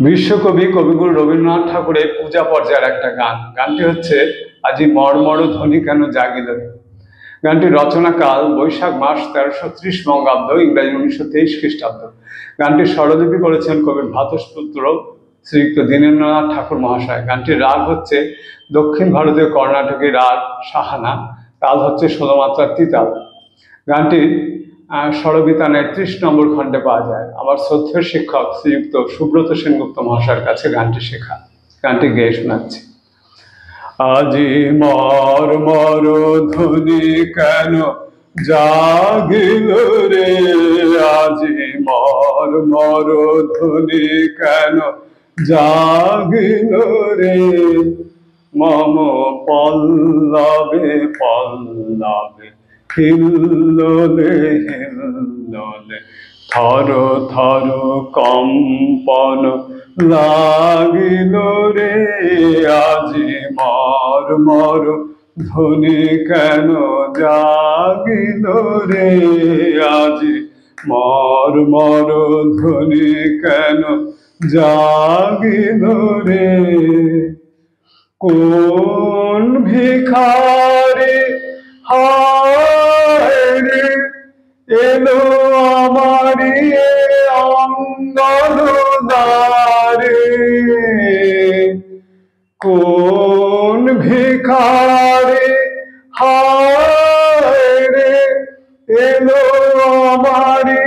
বিশ্বকবি কবিগুরু রবীন্দ্রনাথ ঠাকুরের পূজা পর্যায়ের একটা গান। গানটি হচ্ছে আজি মর্মর ধ্বনি কেন জাগিল। গানটির রচনাকাল বৈশাখ মাস 1330 বঙ্গাব্দ, ইংরাজি 1923 খ্রিস্টাব্দ। গানটির স্বরলিপি করেছেন কবির ভ্রাতুষ্পুত্র শ্রীযুক্ত দীনেন্দ্রনাথ ঠাকুর মহাশয়। গানটির রাগ হচ্ছে দক্ষিণ ভারতীয় কর্ণাটকী রাগ সাহানা, তাল হচ্ছে 16 মাত্রার তিতাল। গানটির স্বরবিতানের 30 নম্বর খণ্ডে পাওয়া যায়। আমার শ্রদ্ধেয় শিক্ষক শ্রীযুক্ত সুব্রত সেনগুপ্ত মহাশয়ের কাছে গানটি শেখা। গানটি গেয়ে শোনাচ্ছি। আজি মর্মর ধ্বনি কেন জাগিল রে, আজি মর্মর ধ্বনি কেন জাগিল রে, মম পল্লবে পল্লবে হিল্লোলে হিল্লোলে, থর থর কম্পন লাগিল রে, আজি মর্মর ধ্বনি কেন জাগিল রে, আজি মর্মর ধ্বনি কেন জাগিল রে। কোন ভিখারি হায় রে এলো আমারি অঙ্গন দ্বারে, কোন ভিখারি হায় রে এলো আমারি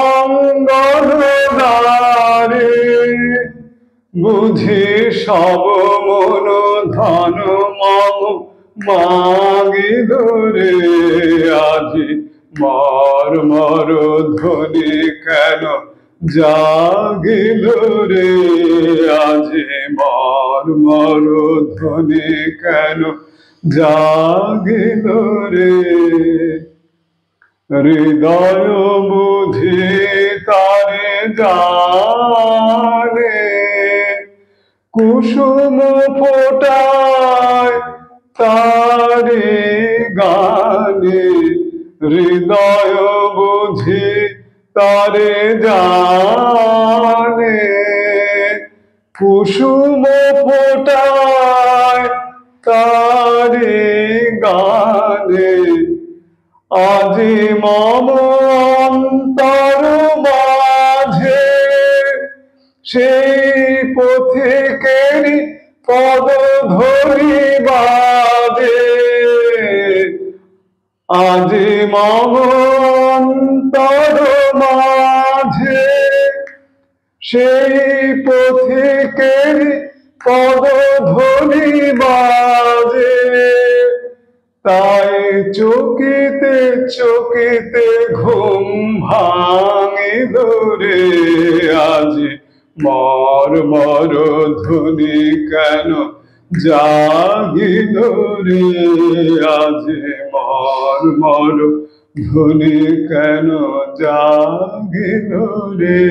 অঙ্গন দ্বারে, বুঝি সব মন ধন মম মাগিল রে, আজি মর্মর ধ্বনি কেন জাগিল রে, আজি মর্মর ধ্বনি কেন জাগিল রে। হৃদয় বুঝি তারে জানে, কুসুম ফোটায় তারে গানে, হৃদয় বুঝি তারে জানে, কুসুম ফোটায় তারে গানে, আজি মম অন্তর মাঝে সেই পথিকেরই পদ ধরি বাজে, আজি মম অন্তর মাঝে সেই পথিকেরই পদ ধরি বাজে, তাই চকিতে চকিতে ঘুম ভাঙিল রে, আজি মর্মর ধ্বনি কেন জাগিল রে, আজি মর্মর ধ্বনি কেন জাগিল রে।